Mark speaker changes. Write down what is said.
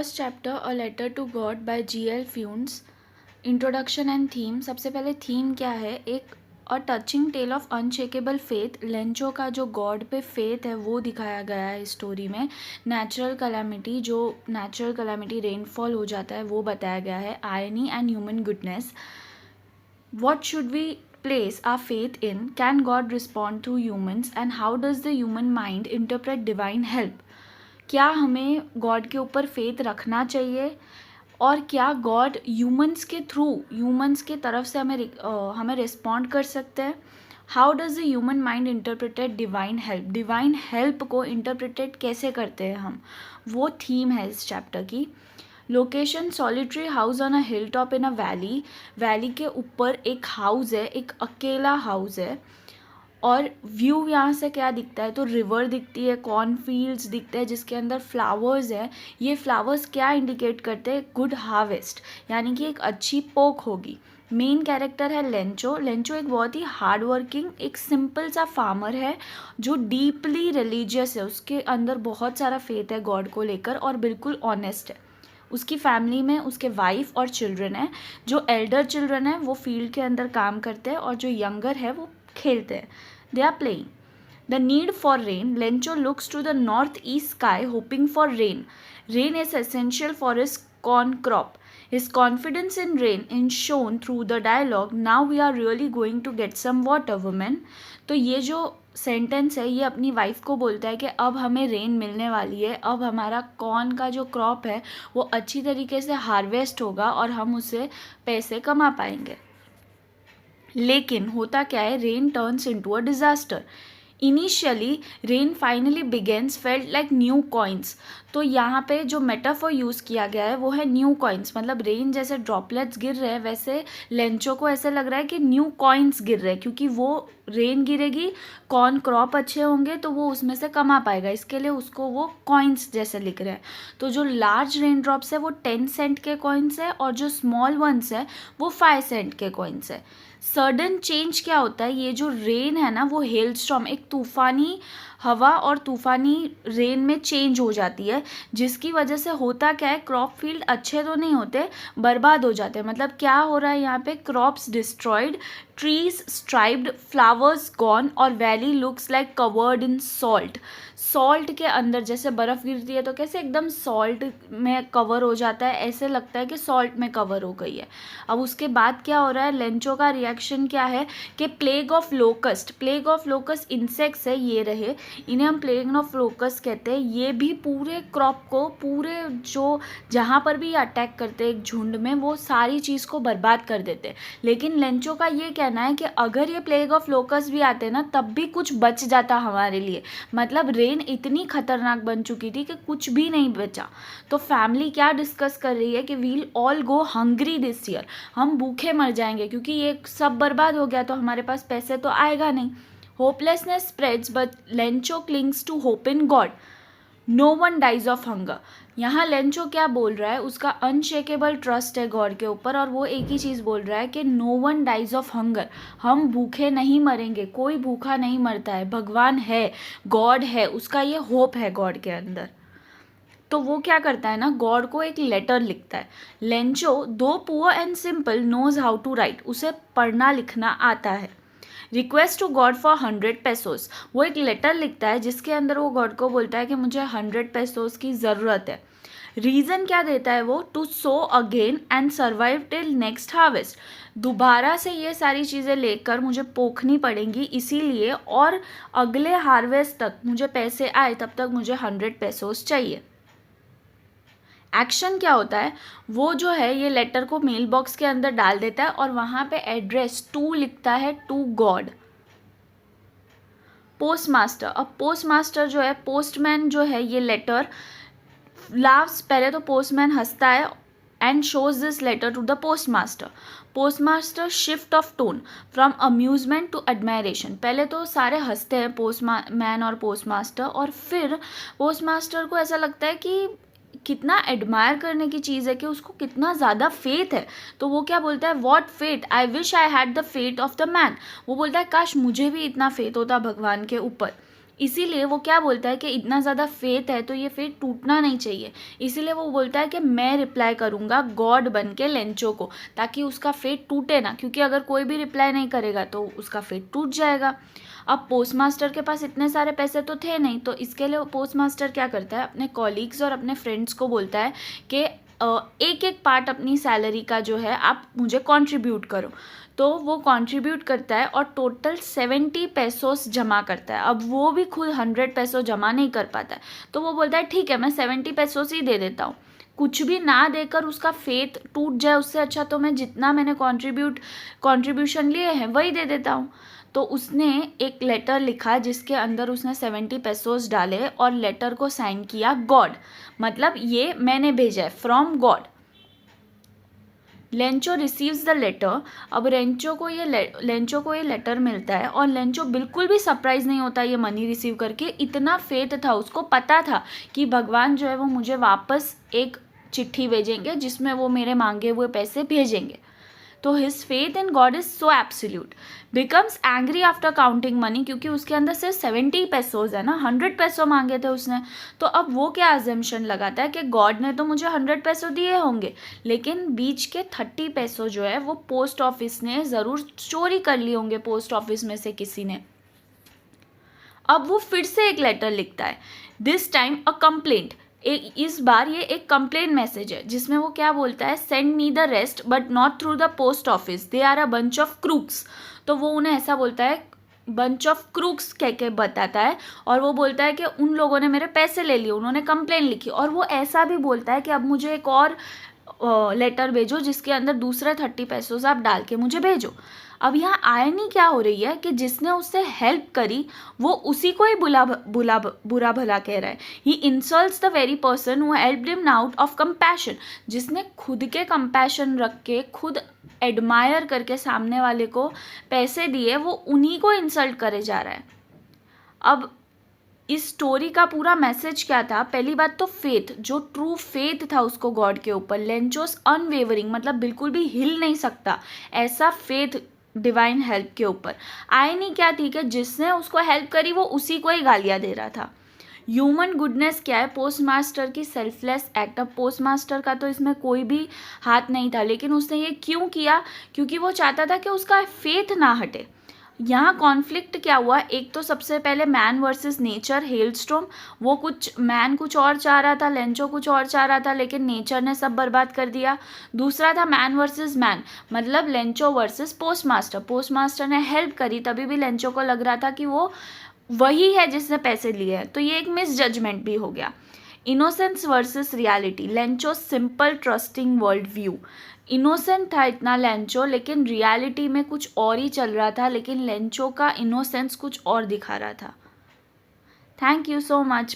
Speaker 1: First chapter a letter to God by G.L. Fuentes. Introduction and theme. सबसे पहले theme क्या है, एक a touching tale of unshakable faith. Lencho का जो गॉड पे फेथ है वो दिखाया गया है स्टोरी में। नेचुरल कैलामिटी, जो नेचुरल कैलामिटी रेनफॉल हो जाता है वो बताया गया है। Irony and human goodness. What should we place our faith in? Can God respond to humans? And how does the human mind interpret divine help? क्या हमें गॉड के ऊपर फेथ रखना चाहिए और क्या गॉड ह्यूमंस के थ्रू, ह्यूमंस के तरफ से हमें रिस्पॉन्ड कर सकते हैं? How does the human mind interpret divine help? Divine help को इंटरप्रिटेट कैसे करते हैं हम, वो थीम है इस चैप्टर की। Location solitary house on a hill top in a valley. Valley के ऊपर एक हाउस है, एक अकेला हाउस है। और व्यू यहाँ से क्या दिखता है, तो रिवर दिखती है, कॉर्नफील्ड्स दिखते हैं जिसके अंदर फ्लावर्स हैं। ये फ्लावर्स क्या इंडिकेट करते हैं? गुड हार्वेस्ट, यानी कि एक अच्छी पोक होगी। मेन कैरेक्टर है लेंचो। लेंचो एक बहुत ही हार्ड वर्किंग, एक सिंपल सा फार्मर है जो डीपली रिलीजियस है। उसके अंदर बहुत सारा फेथ है गॉड को लेकर और बिल्कुल ऑनेस्ट है। उसकी फैमिली में उसके वाइफ और चिल्ड्रन है। जो एल्डर चिल्ड्रन है वो फील्ड के अंदर काम करते हैं और जो यंगर है वो खेलते हैं। They are playing. The need for rain. Lencho looks to the north east sky hoping for rain. Rain is essential for his corn crop. His confidence in rain is shown through the dialogue. Now we are really going to get some water, woman. तो ये जो sentence है ये अपनी wife को बोलता है कि अब हमें रेन मिलने वाली है, अब हमारा कॉर्न का जो क्रॉप है वो अच्छी तरीके से हार्वेस्ट होगा और हम उससे पैसे कमा पाएंगे। लेकिन होता क्या है, rain turns into a disaster. Initially rain finally begins felt like new coins. तो यहाँ पे जो मेटाफोर यूज़ किया गया है वो है न्यू कॉइन्स, मतलब रेन जैसे ड्रॉपलेट्स गिर रहे हैं वैसे लेंचो को ऐसे लग रहा है कि न्यू कॉइन्स गिर रहे हैं, क्योंकि वो रेन गिरेगी, कॉर्न क्रॉप अच्छे होंगे तो वो उसमें से कमा पाएगा, इसके लिए उसको वो कॉइन्स जैसे लिख रहे हैं। तो जो लार्ज रेन ड्रॉप्स है वो 10 सेंट के कॉइन्स है और जो स्मॉल वंस है वो 5 सेंट के कॉइन्स है। सडन चेंज क्या होता है, ये जो रेन है ना वो हेल स्टॉर्म, एक तूफानी हवा और तूफानी रेन में चेंज हो जाती है, जिसकी वजह से होता क्या है, क्रॉप फील्ड अच्छे तो नहीं होते, बर्बाद हो जाते हैं। मतलब क्या हो रहा है यहाँ पे, crops destroyed, trees striped, flowers gone और valley looks like covered in salt. Salt के अंदर जैसे बर्फ़ गिरती है तो कैसे एकदम सॉल्ट में कवर हो जाता है, ऐसे लगता है कि सॉल्ट में कवर हो गई है। अब उसके बाद क्या हो रहा है, लेंचो का रिएक्शन क्या है कि plague of locust, plague of locust insects है ये रहे, इन्हें हम प्लेग ऑफ लोकस्ट कहते हैं। ये भी पूरे क्रॉप को, पूरे जो जहाँ पर भी अटैक करते हैं एक झुंड में, वो सारी चीज़ को बर्बाद कर देते हैं। लेकिन लेंचो का ये कहना है कि अगर ये प्लेग ऑफ लोकस्ट भी आते ना तब भी कुछ बच जाता हमारे लिए। मतलब रेन इतनी खतरनाक बन चुकी थी कि कुछ भी नहीं बचा। तो फैमिली क्या डिस्कस कर रही है कि we'll all go hungry this year, हम भूखे मर जाएंगे क्योंकि ये सब बर्बाद हो गया तो हमारे पास पैसे तो आएगा नहीं। Hopelessness spreads but Lencho clings to hope in God. No one dies of hunger. यहाँ लेंचो क्या बोल रहा है, उसका अनशेकेबल ट्रस्ट है गॉड के ऊपर और वो एक ही चीज़ बोल रहा है कि no one dies of hunger, हम भूखे नहीं मरेंगे, कोई भूखा नहीं मरता है, भगवान है, गॉड है, उसका ये होप है गॉड के अंदर। तो वो क्या करता है ना, गॉड को एक लेटर लिखता है। Lencho though poor and simple knows how to write, उसे पढ़ना लिखना आता है। Request to God for 100 pesos, वो एक लेटर लिखता है जिसके अंदर वो गॉड को बोलता है कि मुझे 100 पेसोस की ज़रूरत है। रीज़न क्या देता है वो, to sow again and survive till next harvest, दोबारा से ये सारी चीज़ें लेकर मुझे पोखनी पड़ेंगी इसीलिए, और अगले हार्वेस्ट तक मुझे पैसे आए तब तक मुझे 100 पेसोस चाहिए। एक्शन क्या होता है, वो जो है ये लेटर को मेल बॉक्स के अंदर डाल देता है और वहाँ पे एड्रेस टू लिखता है, टू गॉड। पोस्ट मास्टर, अब पोस्ट मास्टर जो है, पोस्टमैन जो है, ये लेटर लाव्स, पहले तो पोस्टमैन हंसता है and shows this letter to the postmaster. Postmaster shift of tone from amusement to admiration, पहले तो सारे हंसते हैं पोस्टमैन और पोस्ट मास्टर, और फिर पोस्ट मास्टर को ऐसा लगता है कि कितना एडमायर करने की चीज़ है कि उसको कितना ज़्यादा फेथ है। तो वो क्या बोलता है, what faith, I wish I had the faith of the man. वो बोलता है काश मुझे भी इतना फेथ होता भगवान के ऊपर। इसीलिए वो क्या बोलता है कि इतना ज़्यादा फेथ है तो ये फेथ टूटना नहीं चाहिए। इसीलिए वो बोलता है कि मैं रिप्लाई करूँगा गॉड बन के लेंचो को, ताकि उसका फेथ टूटे ना, क्योंकि अगर कोई भी रिप्लाई नहीं करेगा तो उसका फेथ टूट जाएगा। अब पोस्ट मास्टर के पास इतने सारे पैसे तो थे नहीं, तो इसके लिए पोस्ट मास्टर क्या करता है, अपने कॉलीग्स और अपने फ्रेंड्स को बोलता है कि एक एक पार्ट अपनी सैलरी का जो है आप मुझे कंट्रीब्यूट करो। तो वो कंट्रीब्यूट करता है और टोटल 70 पेसोस जमा करता है। अब वो भी खुद 100 पेसो जमा नहीं कर पाता है, तो वो बोलता है ठीक है मैं 70 पेसोस ही दे देता हूँ। कुछ भी ना देकर उसका फेथ टूट जाए, उससे अच्छा तो मैं जितना मैंने कंट्रीब्यूशन लिए हैं वही दे देता हूँ। तो उसने एक लेटर लिखा जिसके अंदर उसने 70 पेसोस डाले और लेटर को साइन किया गॉड, मतलब ये मैंने भेजा है from God. Lencho receives the letter. अब लेंचो को ये लेटर मिलता है और लेंचो बिल्कुल भी सरप्राइज नहीं होता ये मनी रिसीव करके। इतना फेथ था, उसको पता था कि भगवान जो है वो मुझे वापस एक चिट्ठी भेजेंगे जिसमें वो मेरे मांगे हुए पैसे भेजेंगे। तो his faith in God is so absolute, becomes angry after counting money, क्योंकि उसके अंदर सिर्फ 70 पेसोज है ना, 100 पेसो मांगे थे उसने। तो अब वो क्या अजम्पशन लगाता है कि गॉड ने तो मुझे 100 पेसो दिए होंगे, लेकिन बीच के 30 पेसो जो है वो पोस्ट ऑफिस ने ज़रूर चोरी कर लिए होंगे, पोस्ट ऑफिस में से किसी ने। अब वो फिर से एक लेटर लिखता है, दिस टाइम अ कंप्लेंट। इस बार ये एक कंप्लेंट मैसेज है जिसमें वो क्या बोलता है, send me the rest but not through the post office, they are a bunch of crooks. तो वो उन्हें ऐसा बोलता है, बंच ऑफ क्रूक्स कह के बताता है, और वो बोलता है कि उन लोगों ने मेरे पैसे ले लिए, उन्होंने कंप्लेंट लिखी। और वो ऐसा भी बोलता है कि अब मुझे एक और लेटर भेजो जिसके अंदर दूसरे 30 पेसोस आप डाल के मुझे भेजो। अब यहाँ आयरनी क्या हो रही है कि जिसने उससे हेल्प करी वो उसी को ही बुरा भला कह रहा है। He insults the very person who helped him out of compassion. जिसने खुद के कंपैशन रख के खुद एडमायर करके सामने वाले को पैसे दिए, वो उन्हीं को इंसल्ट करे जा रहा है। अब इस स्टोरी का पूरा मैसेज क्या था, पहली बात तो फेथ, जो ट्रू फेथ था उसको गॉड के ऊपर, लेंचोस अनवेवरिंग, मतलब बिल्कुल भी हिल नहीं सकता ऐसा फेथ डिवाइन हेल्प के ऊपर। आयनी क्या थी कि जिसने उसको हेल्प करी वो उसी को ही गालियाँ दे रहा था। ह्यूमन गुडनेस क्या है, पोस्ट मास्टर की सेल्फलेस एक्ट। अब पोस्ट मास्टर का तो इसमें कोई भी हाथ नहीं था, लेकिन उसने ये क्यों किया, क्योंकि वो चाहता था कि उसका फेथ ना हटे। यहाँ कॉन्फ्लिक्ट क्या हुआ, एक तो सबसे पहले मैन वर्सेस नेचर, हेलस्टॉर्म। वो मैन कुछ और चाह रहा था, लेंचो कुछ और चाह रहा था, लेकिन नेचर ने सब बर्बाद कर दिया। दूसरा था मैन वर्सेस मैन, मतलब Lencho versus post master. Post master ने हेल्प करी, तभी भी लेंचो को लग रहा था कि वो वही है जिसने पैसे लिए हैं, तो ये एक मिस जजमेंट भी हो गया। Innocence versus reality, Lencho simple trusting world view. Innocent था इतना लेंचो, लेकिन रियलिटी में कुछ और ही चल रहा था, लेकिन लेंचो का इनोसेंस कुछ और दिखा रहा था। Thank you so much.